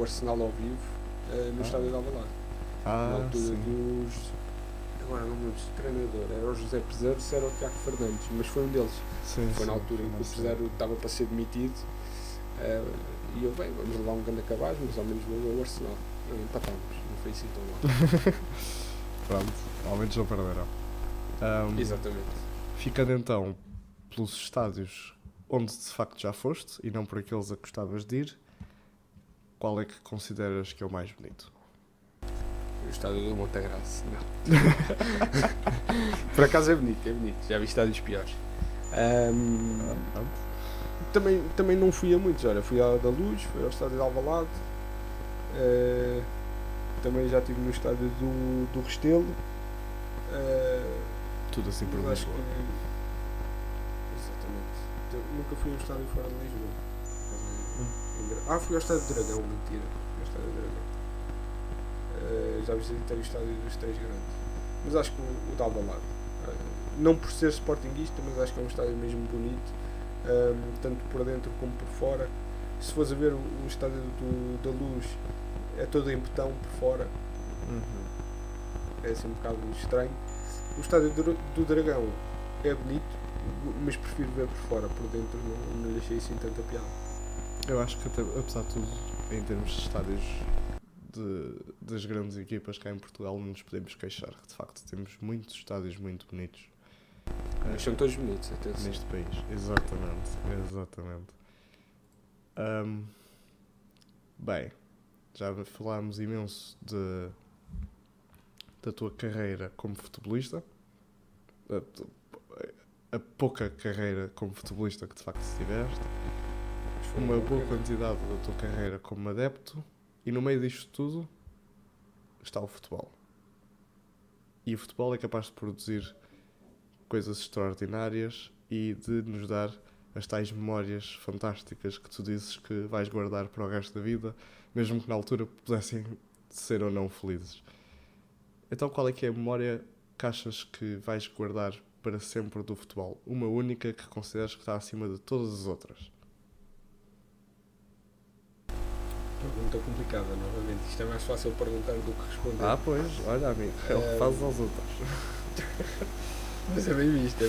Arsenal ao vivo no estádio de Alvalade. Na altura dos... Agora não me lembro se o treinador era o José Peseiro, se era o Tiago Fernandes, mas foi um deles. Foi na altura em que o Peseiro estava para ser demitido. E eu, bem, vamos levar um grande cabaz, mas ao menos vou ao Arsenal. Empatámos, não foi assim tão mal. Pronto, ao menos não perderam. Exatamente. Ficando então pelos estádios onde de facto já foste e não por aqueles a que gostavas de ir, qual é que consideras que é o mais bonito? O estádio do Montagraça, não. Por acaso é bonito. Já vi estádios piores. Também não fui a muitos, olha, fui ao da Luz, fui ao estádio de Alvalade, também já estive no estádio do Restelo. Tudo assim por Lisboa. Lisboa. Exatamente. Nunca fui a um estádio fora de Lisboa. Fui ao estádio do Dragão, mentira. Fui ao estádio do Dragão. Já visitei o estádio dos Três Grandes. Mas acho que o de Alvalade, não por ser sportinguista, mas acho que é um estádio mesmo bonito, tanto por dentro como por fora. Se fores a ver o estádio da Luz, é todo em betão por fora. É assim um bocado estranho. O estádio do Dragão é bonito, mas prefiro ver por fora. Por dentro não lhe achei assim tanta piada. Eu acho que até, apesar de tudo, em termos de estádios das grandes equipas cá em Portugal, não nos podemos queixar. De facto, temos muitos estádios muito bonitos. Mas são todos bonitos, atenção. Neste país. Exatamente. Bem, já falámos imenso da tua carreira como futebolista, a pouca carreira como futebolista que de facto tiveste, uma boa quantidade da tua carreira como adepto, e no meio disto tudo está o futebol. E o futebol é capaz de produzir coisas extraordinárias e de nos dar as tais memórias fantásticas que tu dizes que vais guardar para o resto da vida, mesmo que na altura pudessem ser ou não felizes. Então qual é que é a memória que achas que vais guardar para sempre do futebol? Uma única que consideras que está acima de todas as outras? Pergunta complicada, novamente. Isto é mais fácil perguntar do que responder. Pois, olha amigo, fazes aos outros. Mas é bem visto.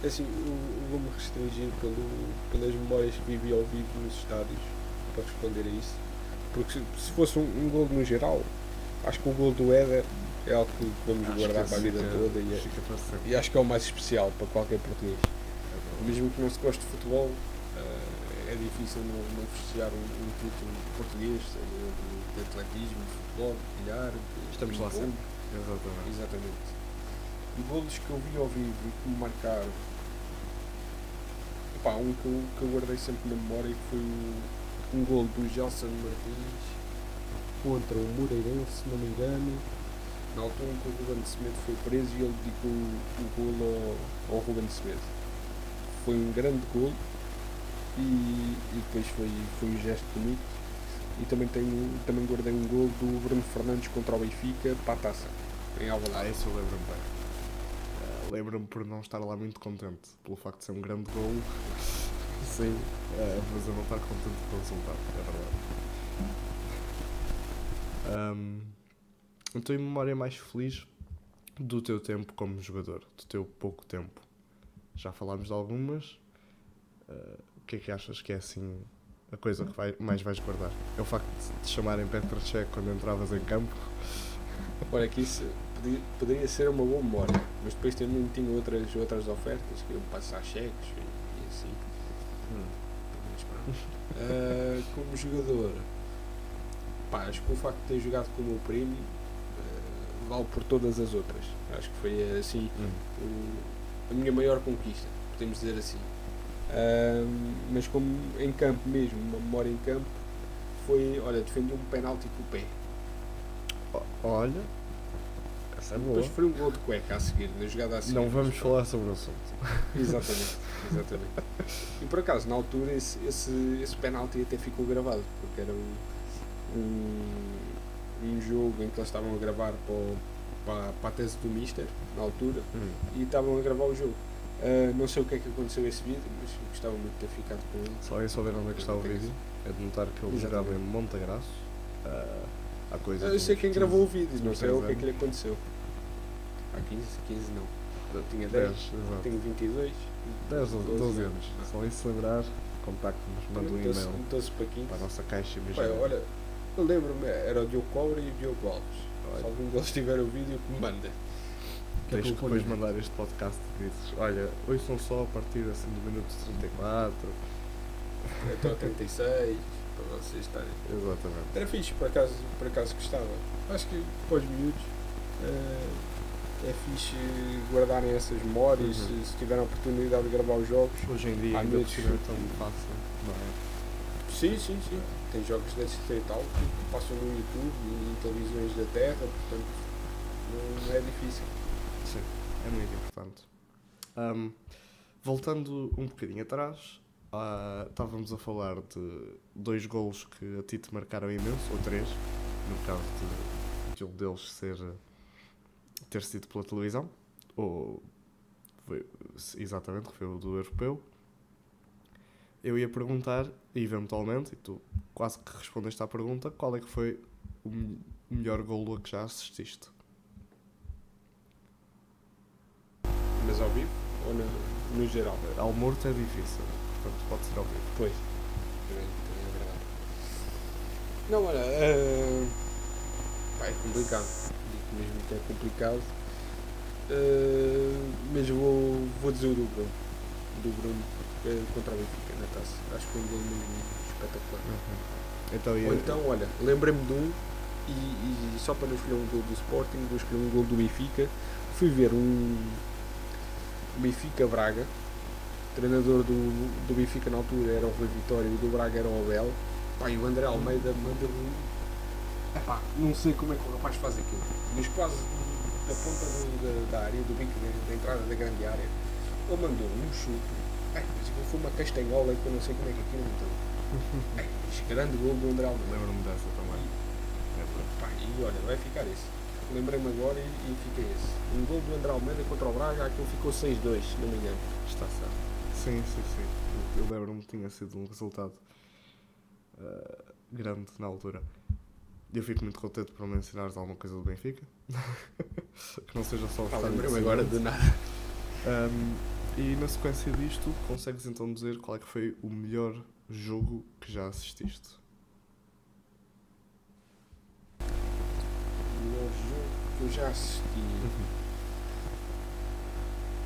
Assim, vou-me restringir pelas memórias que vivi ao vivo nos estádios para responder a isso. Porque se fosse um gol no geral, acho que o gol do Éder é algo que vamos guardar para a vida toda e acho que é o mais especial para qualquer português. Mesmo que não se goste de futebol, é difícil não festejar um título português, de atletismo, de futebol, de bilhar. Estamos lá sempre. Exatamente. E golos que eu vi ao vivo e que me marcaram. Um que eu guardei sempre na memória, que foi um golo do Gelson Martins contra o Moreirense, se não me engano, na altura em que o Ruben Semedo foi preso e ele dedicou o golo ao Ruben Semedo. Foi um grande golo e depois foi um gesto bonito. E também guardei um golo do Bruno Fernandes contra o Benfica para a taça, em Alvalade. Isso eu lembro-me bem. Lembro-me por não estar lá muito contente pelo facto de ser um grande golo. Sim, mas eu não estar contente com o resultado, é verdade. Então, em memória mais feliz do teu tempo como jogador, do teu pouco tempo? Já falámos de algumas. O que é que achas que é assim a coisa que mais vais guardar? É o facto de te chamarem Petr Cech quando entravas em campo? Olha, que isso poderia ser uma boa memória, mas depois também tinha outras ofertas que iam passar cheques e assim. Como jogador, acho que o facto de ter jogado com o meu primo vale por todas as outras. Acho que foi assim a minha maior conquista, podemos dizer assim. Mas como em campo mesmo, uma memória em campo, foi, defendi um penalti com o pé. Olha, essa é boa. Depois foi um gol de cueca a seguir, na jogada a seguir. Não vamos falar sobre o assunto. Exatamente. E por acaso, na altura, esse penalti até ficou gravado, porque era um jogo em que eles estavam a gravar para a tese do Mister, na altura, e estavam a gravar o jogo. Não sei o que é que aconteceu a esse vídeo, mas gostava muito de ter ficado com ele. Se alguém souber onde é que está o vídeo, é de notar que ele jogava em Montagraço. Há coisas. Eu sei quem 15, gravou o vídeo, não sei o que é anos. que lhe aconteceu. Há 15 não. Eu tinha 10, 10, exato. tenho 22. 10 ou 12 anos. Se alguém se lembrar, contacte-nos, manda um e-mail Doce para 15. para a nossa caixa Pai, imaginária. olha, eu lembro-me, era o Diogo Cobra e o Diogo Alves. Olha. Se algum deles tiver o vídeo, que me manda. Tens que eu depois ponho. mandar este podcast e dizes, olha, hoje são só a partir assim do minuto 34. Até ao 36, para vocês estarem. Exatamente. Era fixe, por acaso gostava. Acho que para os miúdos é fixe guardarem essas memórias, Uhum. se tiverem a oportunidade de gravar os jogos. Hoje em dia Há ainda miúdos por cima é tão fácil, não é? Sim. Tem jogos de distrital que passam no YouTube e em televisões da Terra, portanto não é difícil. Sim, é muito importante. Voltando um bocadinho atrás, estávamos a falar de 2 golos que a ti te marcaram imenso, ou 3, no caso de um deles ter sido pela televisão, ou exatamente, que foi o do europeu. Eu ia perguntar, eventualmente, e tu quase que respondeste à pergunta, qual é que foi o melhor golo a que já assististe? Mas ao vivo ou no geral? Ao morto é difícil, portanto pode ser ao vivo. Pois. Também é verdade. Não, olha, é complicado. Digo mesmo que é complicado. Mas vou dizer o do Bruno. Do Bruno contra o Benfica na taça. Acho que foi um gol mesmo espetacular. Então, Ou então, olha, lembrei-me de um e só para não escolher um gol do Sporting, vou escolher um gol do Benfica. Fui ver um Benfica Braga. O treinador do Benfica na altura era o Rui Vitória e o do Braga era o Abel. Pá, e o André Almeida manda-lhe. Epá, não sei como é que o rapaz faz aquilo. Mas quase da ponta da área, do bico da entrada da grande área, ele mandou um chute. Mas aquilo foi uma castanhola que eu não sei como é que aquilo entrou. Grande gol do André Almeida. lembro-me dessa também. Pá, e olha, vai ficar esse. Lembrei-me agora e fica esse. Um gol do André Almeida contra o Braga, aquilo ficou 6-2, se não me engano. Está certo. Sim. Eu lembro-me que tinha sido um resultado grande na altura. Eu fico muito contente por mencionares alguma coisa do Benfica. Que não seja só o estádio. Lembrei-me agora de nada. E na sequência disto, consegues então dizer qual é que foi o melhor jogo que já assististe? O melhor jogo que eu já assisti.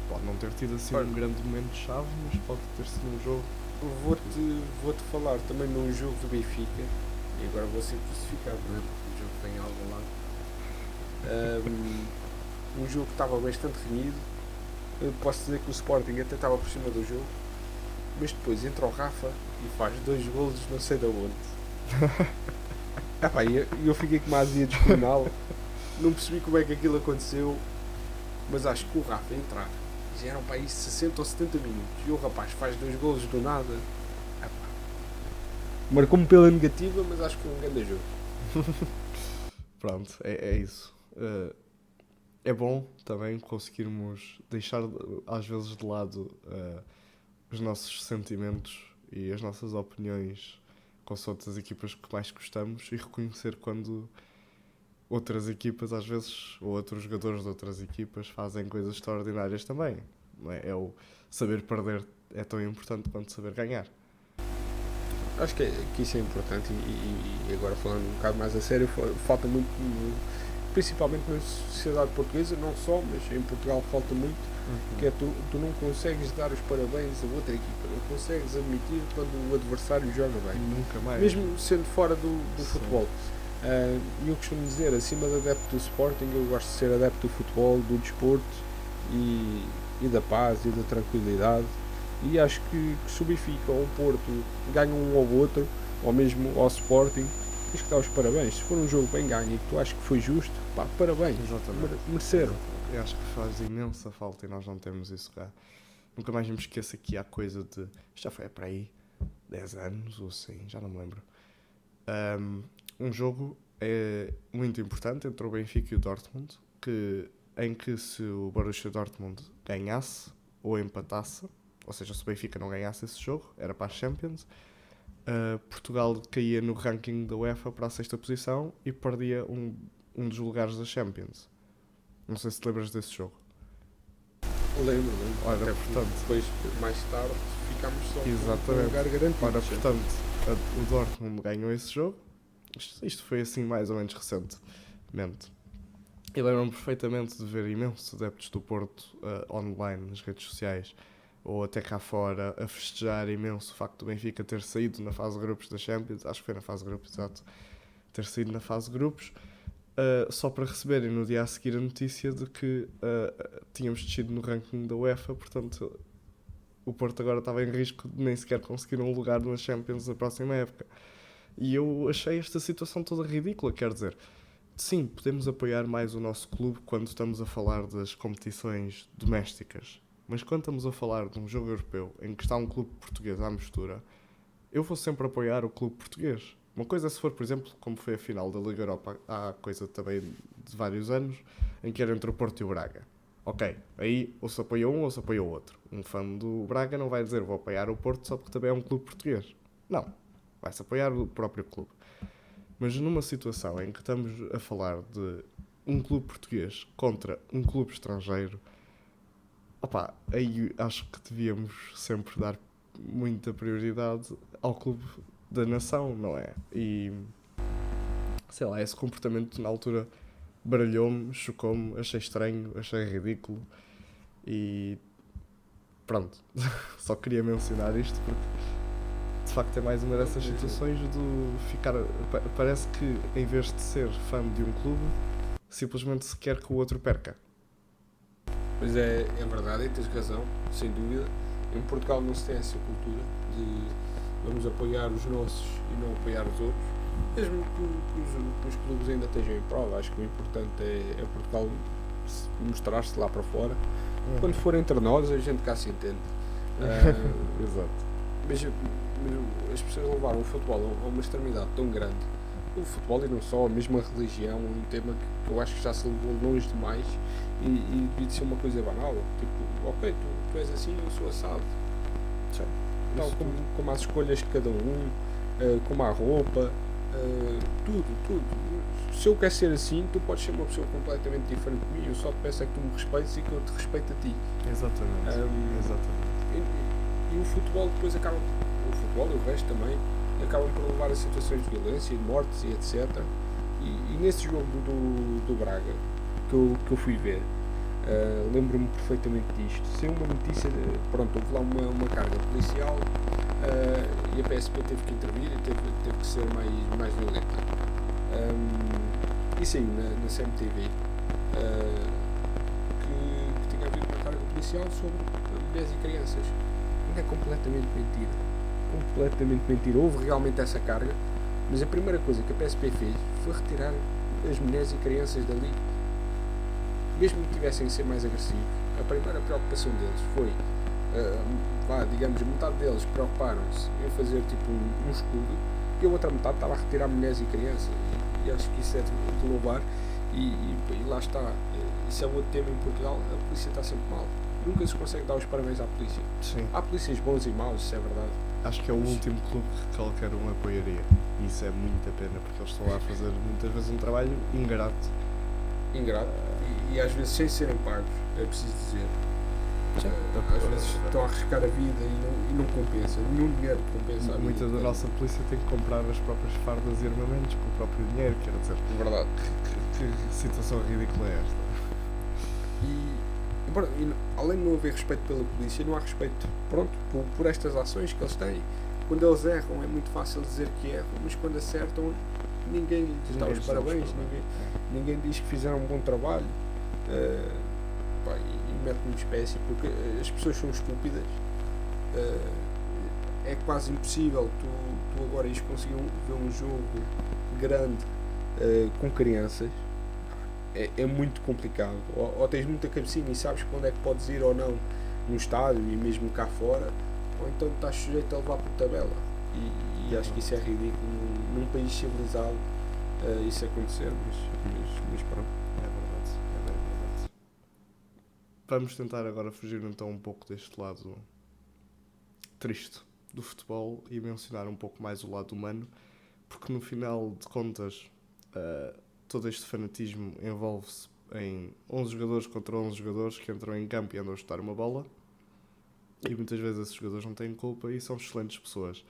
Pode não ter tido assim Olha. um grande momento-chave, mas pode ter sido um jogo. Vou-te falar também num jogo do Benfica. E agora vou ser crucificado, não é? Porque o jogo tem algo lá. Um jogo que estava bastante renhido. Eu posso dizer que o Sporting até estava por cima do jogo. Mas depois entra o Rafa e faz 2 golos não sei de onde. Eu fiquei com uma azia descomunal. Não percebi como é que aquilo aconteceu. Mas acho que o Rafa entrar já eram para aí 60 ou 70 minutos e o rapaz faz 2 golos do nada. Marcou-me pela negativa, mas acho que foi um grande jogo. Pronto, é isso. É bom também conseguirmos deixar às vezes de lado os nossos sentimentos e as nossas opiniões consoante as equipas que mais gostamos e reconhecer quando outras equipas às vezes, ou outros jogadores de outras equipas fazem coisas extraordinárias também. Não é? O saber perder é tão importante quanto saber ganhar. Acho que isso é importante e agora falando um bocado mais a sério, falta muito, principalmente na sociedade portuguesa, não só, mas em Portugal falta muito, que é tu não consegues dar os parabéns a outra equipa, não consegues admitir quando o adversário joga bem. Nunca mais. Mesmo sendo fora do futebol. Eu costumo dizer, acima de adepto do Sporting, eu gosto de ser adepto do futebol, do desporto e da paz e da tranquilidade. E acho que se o Benfica ou o Porto ganham um ou outro, ou mesmo ao Sporting, tens que dar os parabéns. Se for um jogo bem ganho e que tu achas que foi justo, pá, parabéns. Exatamente. Mereceram. Eu acho que faz imensa falta e nós não temos isso cá. Nunca mais me esqueço aqui a coisa de... Já foi para aí 10 anos ou assim, já não me lembro. Um jogo muito importante entre o Benfica e o Dortmund, em que se o Borussia Dortmund ganhasse, ou empatasse, ou seja, se o Benfica não ganhasse esse jogo, era para a Champions, Portugal caía no ranking da UEFA para a 6ª posição e perdia um dos lugares da Champions. Não sei se te lembras desse jogo. Lembro. Ora, Até portanto, depois, mais tarde, ficámos só com exatamente. um lugar garantido. Ora, portanto, o Dortmund ganhou esse jogo. Isto foi assim mais ou menos recentemente. E lembro-me perfeitamente de ver imensos adeptos do Porto online, nas redes sociais, ou até cá fora, a festejar imenso o facto do Benfica ter saído na fase de grupos da Champions. Acho que foi na fase de grupos, exato. Ter saído na fase de grupos. Só para receberem no dia a seguir a notícia de que tínhamos descido no ranking da UEFA, portanto o Porto agora estava em risco de nem sequer conseguir um lugar na Champions na próxima época. E eu achei esta situação toda ridícula, quer dizer, sim, podemos apoiar mais o nosso clube quando estamos a falar das competições domésticas, mas quando estamos a falar de um jogo europeu em que está um clube português à mistura, eu vou sempre apoiar o clube português. Uma coisa é se for, por exemplo, como foi a final da Liga Europa há coisa também de vários anos, em que era entre o Porto e o Braga. Ok, aí ou se apoia um ou se apoia o outro. Um fã do Braga não vai dizer vou apoiar o Porto só porque também é um clube português. Não, vai-se apoiar o próprio clube. Mas numa situação em que estamos a falar de um clube português contra um clube estrangeiro, aí acho que devíamos sempre dar muita prioridade ao clube da nação, não é? E sei lá, esse comportamento na altura baralhou-me, chocou-me, achei estranho, achei ridículo e pronto, só queria mencionar isto porque de facto é mais uma dessas situações de ficar, parece que em vez de ser fã de um clube, simplesmente se quer que o outro perca. Pois é verdade, e tens razão, sem dúvida. Em Portugal não se tem essa cultura de vamos apoiar os nossos e não apoiar os outros, mesmo que os clubes ainda estejam em prova. Acho que o importante é Portugal mostrar-se lá para fora. Quando for entre nós, a gente cá se entende. Exato. Mas as pessoas levaram o futebol a uma extremidade tão grande. O futebol e não só, a mesma religião, um tema que eu acho que já se levou longe demais e devia ser uma coisa banal. Tipo, ok, tu és assim, eu sou assado. Tal como as escolhas de cada um, como a roupa, tudo. Se eu quero ser assim, tu podes ser uma pessoa completamente diferente de mim. Eu só te peço é que tu me respeites e que eu te respeite a ti. Exatamente. E o futebol depois acaba, o futebol e o resto também, acabam por levar a situações de violência, de mortes e etc. E nesse jogo do Braga, que eu fui ver, lembro-me perfeitamente disto. Saiu uma notícia, pronto, houve lá uma carga policial e a PSP teve que intervir e teve que ser mais violenta. E saiu na CMTV que tinha havido uma carga policial sobre mulheres e crianças. É completamente mentira. Houve realmente essa carga, mas a primeira coisa que a PSP fez foi retirar as mulheres e crianças dali. Mesmo que tivessem a ser mais agressivos, a primeira preocupação deles foi, digamos, metade deles preocuparam-se em fazer tipo um escudo e a outra metade estava a retirar mulheres e crianças. E acho que isso é de louvar. E lá está, isso é um outro tema em Portugal. A polícia está sempre mal. Nunca se consegue dar os parabéns à polícia. Sim. Há polícias bons e maus, isso é verdade. Acho que é o último clube que qualquer um apoiaria. E isso é muita pena, porque eles estão lá a fazer muitas vezes um trabalho ingrato. E às vezes sem serem pagos, é preciso dizer. Às vezes estão a arriscar a vida e não compensa. Nenhum dinheiro compensa a vida. Muita da nossa polícia tem que comprar as próprias fardas e armamentos com o próprio dinheiro, quer dizer. Verdade. Que situação ridícula é esta? E além de não haver respeito pela polícia, não há respeito, por estas ações que eles têm. Quando eles erram é muito fácil dizer que erram, mas quando acertam ninguém lhes dá os parabéns, ninguém diz que fizeram um bom trabalho. E mete-me de espécie, porque as pessoas são estúpidas. É quase impossível tu agora ires conseguir ver um jogo grande com crianças. É muito complicado. Ou tens muita cabecinha e sabes para onde é que podes ir ou não no estádio e mesmo cá fora, ou então estás sujeito a levar por tabela. E acho que isso é ridículo num país civilizado isso acontecer, mas pronto. É verdade. vamos tentar agora fugir então um pouco deste lado triste do futebol e mencionar um pouco mais o lado humano, porque no final de contas todo este fanatismo envolve-se em 11 jogadores contra 11 jogadores que entram em campo e andam a chutar uma bola, e muitas vezes esses jogadores não têm culpa e são excelentes pessoas.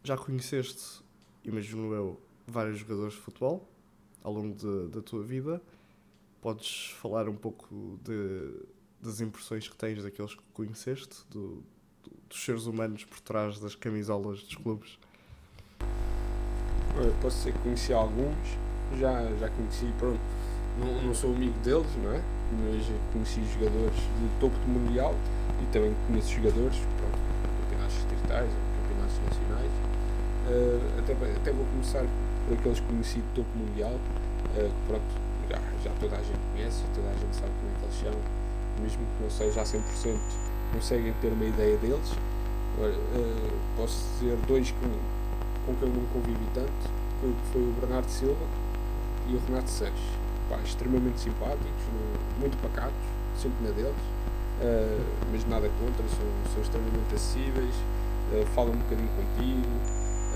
Já conheceste, imagino eu, vários jogadores de futebol ao longo da tua vida. Podes falar um pouco das impressões que tens daqueles que conheceste, dos seres humanos por trás das camisolas dos clubes? Eu posso dizer que conheci alguns, já conheci, pronto, não sou amigo deles, não é? Mas conheci jogadores de topo do mundial e também conheço jogadores, pronto, campeonatos distritais ou campeonatos nacionais. Até vou começar por aqueles que conheci de topo mundial, que pronto, já toda a gente conhece, toda a gente sabe como é que eles são, mesmo que não seja a 100%, conseguem ter uma ideia deles. Posso dizer dois com quem eu não convivi tanto, que foi o Bernardo Silva e o Renato Sanches. Extremamente simpáticos, muito pacatos, sempre na deles, mas nada contra, são extremamente acessíveis, falam um bocadinho contigo.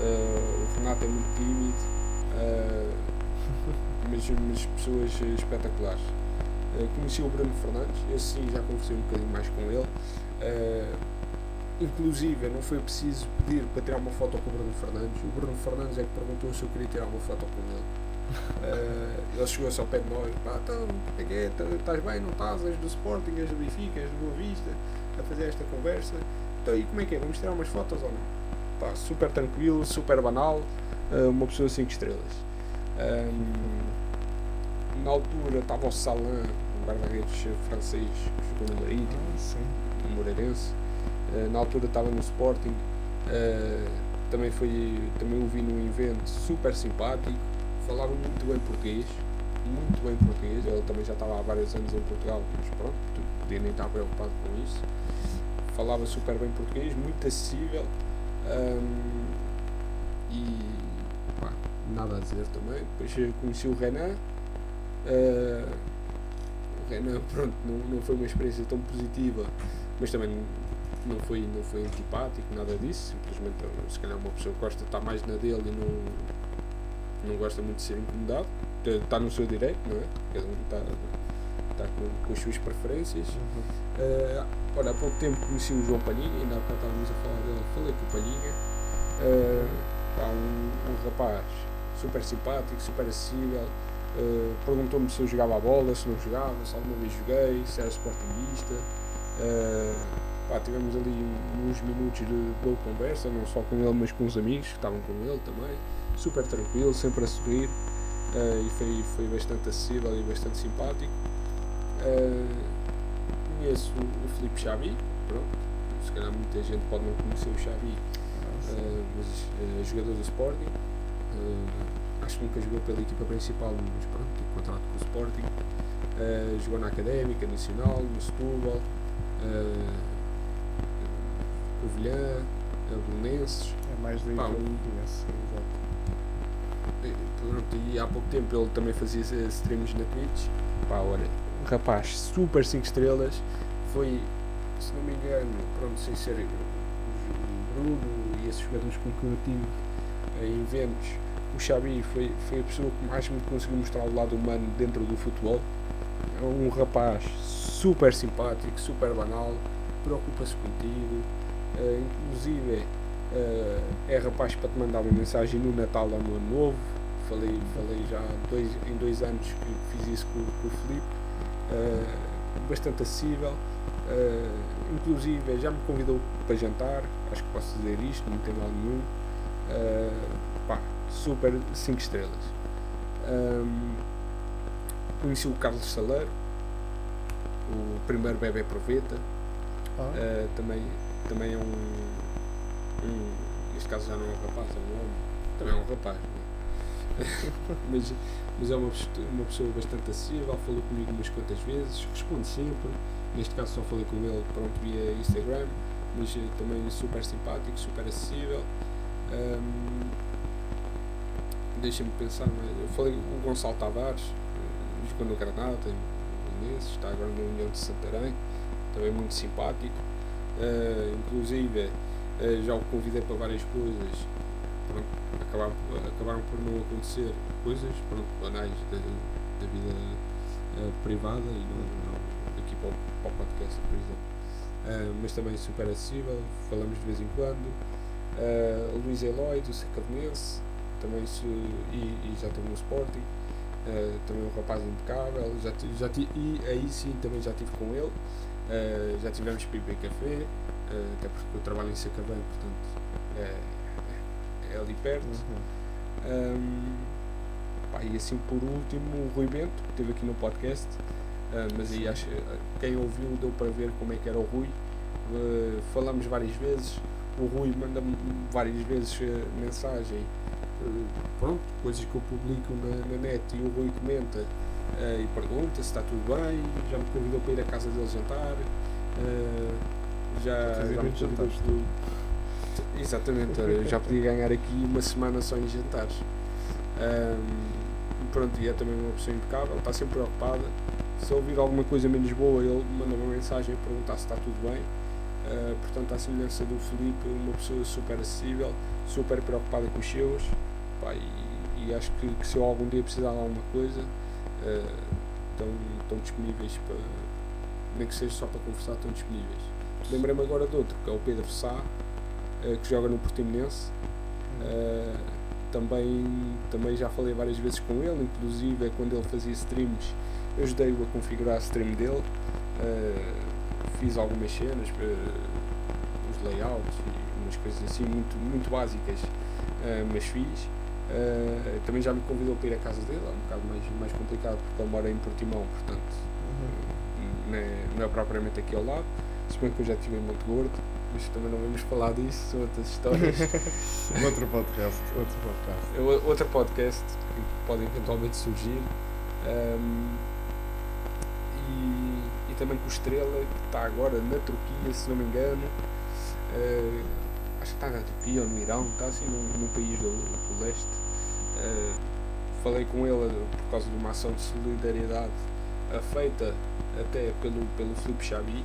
O Renato é muito tímido, mas pessoas espetaculares. Conheci o Bruno Fernandes, esse sim já conversei um bocadinho mais com ele. Inclusive não foi preciso pedir para tirar uma foto com o Bruno Fernandes. O Bruno Fernandes é que perguntou se eu queria tirar uma foto com ele. Ele chegou-se ao pé de nós: então, é que é? Estás bem, não estás? És do Sporting, és do Benfica, és do Boa Vista, a fazer esta conversa. Então, e como é que é? Vamos tirar umas fotos ou não? Super tranquilo, super banal, uma pessoa 5 estrelas. Na altura estava o Salin, um guarda-redes francês que jogou no Marítimo, no Moreirense. Na altura estava no Sporting, também o vi num evento super simpático, falava muito bem português, ele também já estava há vários anos em Portugal, mas pronto, podia nem estar preocupado com isso, falava super bem português, muito acessível, e nada a dizer também. Depois conheci o Renan. O Renan, pronto, não foi uma experiência tão positiva, mas também não foi antipático, nada disso. Simplesmente, se calhar, uma pessoa que gosta de estar mais na dele e não gosta muito de ser incomodado. Está no seu direito, não é? Cada um está com as suas preferências. Olha, há pouco tempo conheci o João Palhinha, ainda há bocado estávamos a falar dele, falei com o Palhinha. Um rapaz super simpático, super acessível. Perguntou-me se eu jogava a bola, se não jogava, se alguma vez joguei, se era sportinguista. Tivemos ali uns minutos de boa conversa, não só com ele, mas com os amigos que estavam com ele também. Super tranquilo, sempre a sorrir, e foi bastante acessível e bastante simpático. Conheço o Filipe Xavi, pronto, se calhar muita gente pode não conhecer o Xavi, mas jogador do Sporting. Acho que nunca jogou pela equipa principal, mas pronto, tem contrato com o Sporting. Jogou na Académica, Nacional, no Setúbal, Covilhã, Belenenses. É mais daí que eu conheço, exato. E há pouco tempo ele também fazia streams na Twitch. Olha, um rapaz super 5 estrelas. Foi, se não me engano, pronto, sem ser o Bruno e esses jogadores com que eu tive em eventos, o Xavi foi a pessoa que mais me conseguiu mostrar o lado humano dentro do futebol. É um rapaz super simpático, super banal, preocupa-se contigo, inclusive é rapaz para te mandar uma mensagem no Natal ou no Ano Novo. Falei já em 2 anos que fiz isso com o Filipe. Bastante acessível, inclusive já me convidou para jantar, acho que posso dizer isto, não tem mal nenhum. Super 5 estrelas. Conheci o Carlos Saleiro, o primeiro bebê proveta. Também é neste caso já não é um rapaz, é um homem, também é um rapaz, mas é uma pessoa bastante acessível, falou comigo umas quantas vezes, responde sempre. Neste caso só falei com ele, pronto, via Instagram, mas também super simpático, super acessível. Deixa-me pensar, eu falei o Gonçalo Tavares, jogou no Granada, Belenenses, está agora na União de Santarém, também muito simpático. Inclusive já o convidei para várias coisas, pronto, acabaram por não acontecer coisas, pronto, banais da vida privada e não aqui para o podcast, por exemplo. Mas também super acessível, falamos de vez em quando. Luís Eloy, do Sacavenense, também e já teve no Sporting. Também um rapaz impecável, e aí sim também já estive com ele. Já tivemos para ir beber café, até porque eu trabalho em Sacavém, portanto é ali perto. E assim por último o Rui Bento, que esteve aqui no podcast, mas aí acho quem ouviu deu para ver como é que era o Rui. Falamos várias vezes, o Rui manda-me várias vezes mensagem, pronto, coisas que eu publico na net, e o Rui comenta e pergunta se está tudo bem, já me convidou para ir à casa dele jantar, já me convidou para... Exatamente, eu já podia ganhar aqui uma semana só em jantares. Pronto, e é também uma pessoa impecável, está sempre preocupada. Se ouvir alguma coisa menos boa, ele manda uma mensagem a perguntar se está tudo bem. Portanto, à semelhança do Filipe, uma pessoa super acessível, super preocupada com os seus, e acho que se eu algum dia precisar de alguma coisa, estão disponíveis para, nem que seja só para conversar, estão disponíveis. Lembrei-me agora de outro, que é o Pedro Sá, que joga no Portimonense. Também já falei várias vezes com ele, inclusive quando ele fazia streams, eu ajudei-o a configurar a stream dele. Fiz algumas cenas, os layouts e umas coisas assim muito básicas, mas fiz. Também já me convidou para ir à casa dele, é um bocado mais complicado porque ele mora em Portimão, portanto não é propriamente aqui ao lado, se bem que eu já estive em Monte Gordo, mas também não vamos falar disso, são outras histórias. Outro podcast que pode eventualmente surgir. E também com o Estrela, que está agora na Turquia, se não me engano. Acho que está na Turquia ou no Irão, está assim num país do leste. Falei com ele por causa de uma ação de solidariedade feita até pelo Filipe Xabi,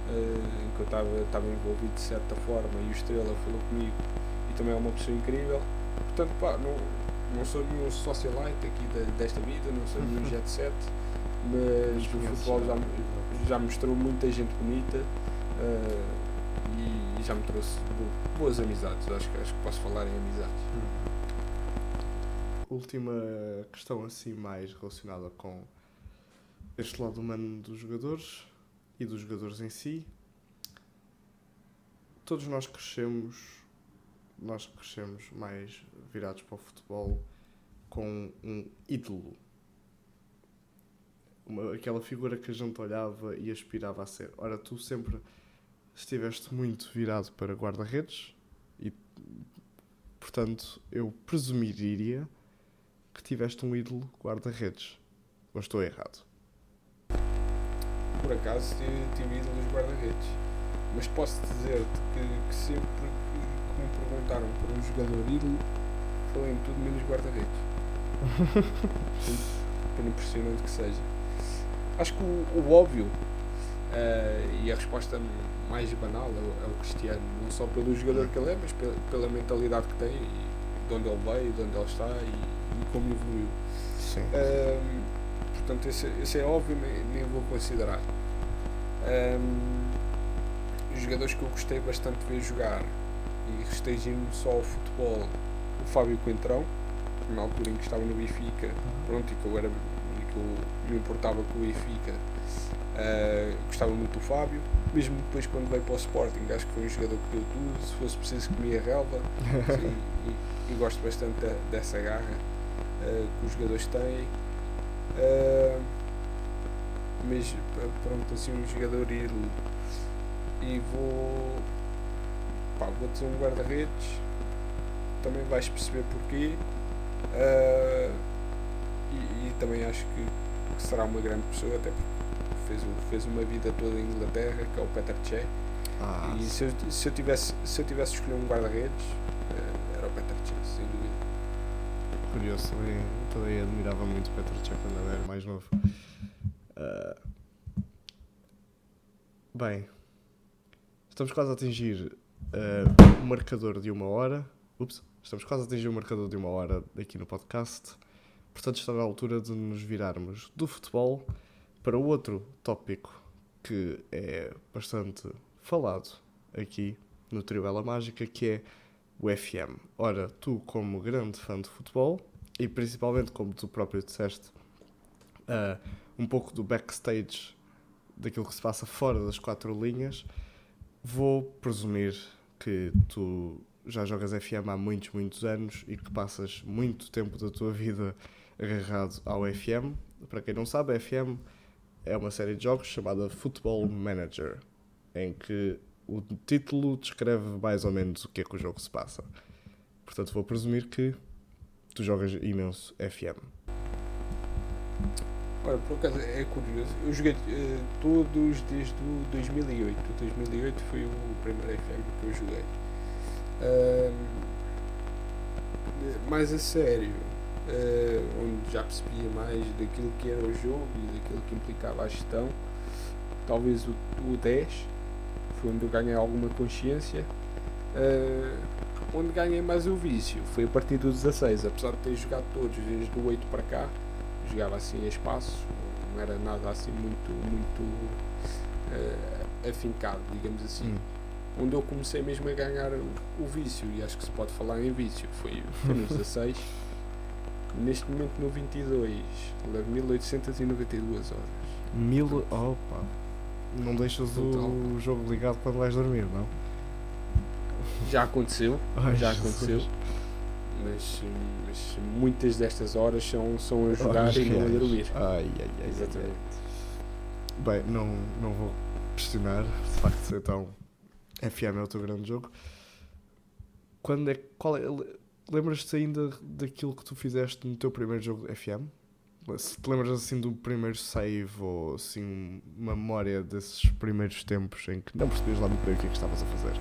em que eu estava envolvido de certa forma, e o Estrela falou comigo, e também é uma pessoa incrível. Portanto, não sou nenhum socialite aqui desta vida, não sou nenhum jet set, mas o futebol já mostrou muita gente bonita, e já me trouxe boas amizades. Acho que posso falar em amizades. Última questão assim mais relacionada com este lado humano dos jogadores e dos jogadores em si. Todos nós crescemos mais virados para o futebol com um ídolo. Aquela figura que a gente olhava e aspirava a ser. Ora, tu sempre estiveste muito virado para guarda-redes e, portanto, eu presumiria que tiveste um ídolo guarda-redes. Ou estou errado? Por acaso tive ídolos guarda-redes, mas posso dizer-te que sempre que me perguntaram por um jogador ídolo, falei em tudo menos guarda-redes. Por impressionante que seja. Acho que o óbvio, e a resposta mais banal é o Cristiano, não só pelo jogador que ele é, mas pela mentalidade que tem, e de onde ele veio, de onde ele está e como evoluiu. Sim. Portanto, esse é óbvio, nem vou considerar. Os jogadores que eu gostei bastante de ver jogar, e restringindo-me só ao futebol, o Fábio Coentrão, na altura em que estava no Benfica, pronto, e que eu me importava com o Benfica, gostava muito do Fábio. Mesmo depois, quando veio para o Sporting, acho que foi um jogador que deu tudo, se fosse preciso comia relva. E gosto bastante dessa garra que os jogadores têm. Mas pronto, assim, um jogador ídolo, e vou dizer um guarda-redes, também vais perceber porquê, e também acho que será uma grande pessoa, até porque fez uma vida toda em Inglaterra, que é o Petr Cech. E se eu tivesse escolher um guarda-redes, era o Petr Cech, sem dúvida. Curioso, também admirava muito o Petr Cech quando eu era mais novo. Bem, estamos quase a atingir o marcador de 1 hora. Estamos quase a atingir o marcador de 1 hora aqui no podcast. Portanto, está na altura de nos virarmos do futebol para outro tópico que é bastante falado aqui no Trivela Mágica, que é o FM. Ora, tu, como grande fã de futebol, e principalmente como tu próprio disseste, um pouco do backstage daquilo que se passa fora das 4 linhas, vou presumir que tu já jogas FM há muitos, muitos anos e que passas muito tempo da tua vida agarrado ao FM. Para quem não sabe, a FM é uma série de jogos chamada Football Manager, em que o título descreve mais ou menos o que é que o jogo se passa. Portanto, vou presumir que tu jogas imenso FM. Ora, por acaso é curioso, eu joguei todos desde o 2008. O 2008 foi o primeiro FM que eu joguei. Mais a sério, onde já percebia mais daquilo que era o jogo e daquilo que implicava a gestão. Talvez o 10 foi onde eu ganhei alguma consciência. Onde ganhei mais o vício foi a partir do 16, apesar de ter jogado todos desde o 8 para cá. Jogava assim a espaço, não era nada assim muito afincado, digamos assim. Onde eu comecei mesmo a ganhar o vício, e acho que se pode falar em vício, foi no 16. Neste momento no 22, levo 1892 horas. Opa! Não deixas o jogo ligado quando vais dormir, não? Já aconteceu, mas muitas destas horas são a jogar e não a dormir. Exatamente. Bem, não vou questionar, de facto, então FM é o teu grande jogo. Lembras-te ainda daquilo que tu fizeste no teu primeiro jogo de FM? Se te lembras assim do primeiro save ou assim uma memória desses primeiros tempos em que não percebias lá muito bem o que é que estavas a fazer?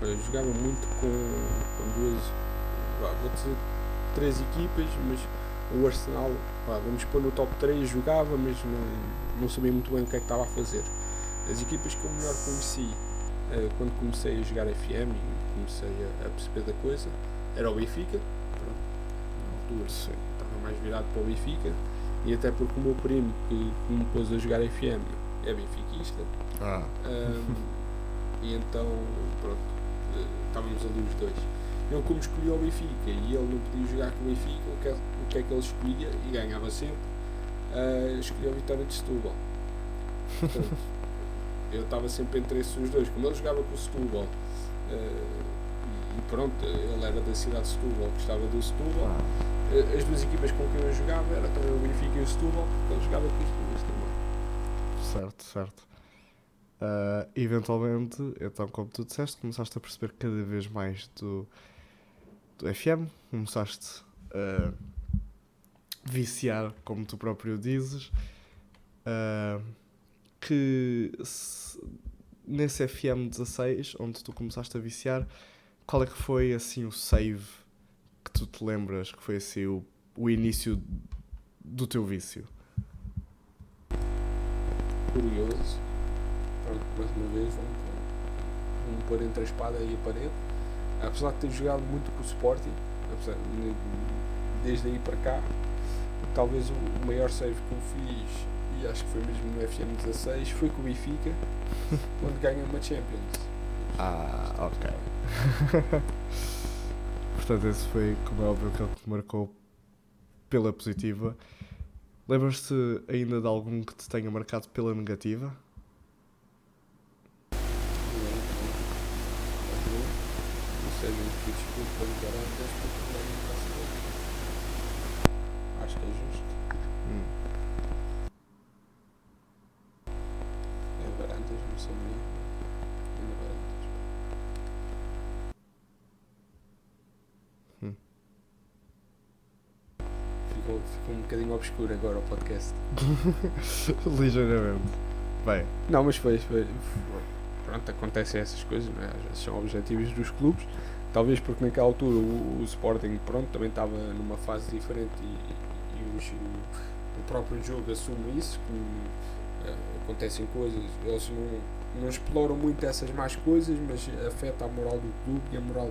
Eu jogava muito com duas, vou dizer 3 equipas, mas o Arsenal, vamos pôr no top 3, jogava, mas não sabia muito bem o que é que estava a fazer. As equipas que eu melhor conheci quando comecei a jogar FM e comecei a perceber da coisa, era o Benfica. Pronto, na altura estava mais virado para o Benfica, e até porque o meu primo que me pôs a jogar FM é benfiquista. E então pronto, estávamos ali os dois. Eu, como escolhi o Benfica e ele não podia jogar com o Benfica, o que é que ele escolhia e ganhava sempre? Escolhi a Vitória de Setúbal. Portanto, eu estava sempre entre esses dois. Como ele jogava com o Setúbal, e pronto, ele era da cidade de Setúbal, gostava do Setúbal, as duas equipas com quem eu jogava era também o Benfica e o Setúbal, porque ele jogava com os dois também. Certo. Eventualmente, então, como tu disseste, começaste a perceber cada vez mais do FM, começaste a viciar, como tu próprio dizes, que nesse FM 16, onde tu começaste a viciar, qual é que foi assim o save que tu te lembras que foi assim o início do teu vício? Curioso. Pronto, mais uma vez vamos pôr entre a espada e a parede. Apesar de ter jogado muito com o Sporting, desde aí para cá, talvez o maior save que eu fiz, e acho que foi mesmo no FM 16, foi com o Benfica, onde ganha uma Champions. Ok. Portanto, esse foi, como é óbvio, aquele que te marcou pela positiva. Lembras-te ainda de algum que te tenha marcado pela negativa? Não sei, não fiz desculpa de garantas porque não faço. Acho que é justo. É Varandas, não sou mesmo. Ainda Varandas. Ficou um bocadinho obscuro agora o podcast. Ligeiramente. Bem. Não, mas foi. Pronto, acontecem essas coisas, não é? Às vezes são objetivos dos clubes. Talvez porque naquela altura o Sporting, pronto, também estava numa fase diferente e o próprio jogo assume isso, que acontecem coisas, eles não exploram muito essas más coisas, mas afeta a moral do clube e a moral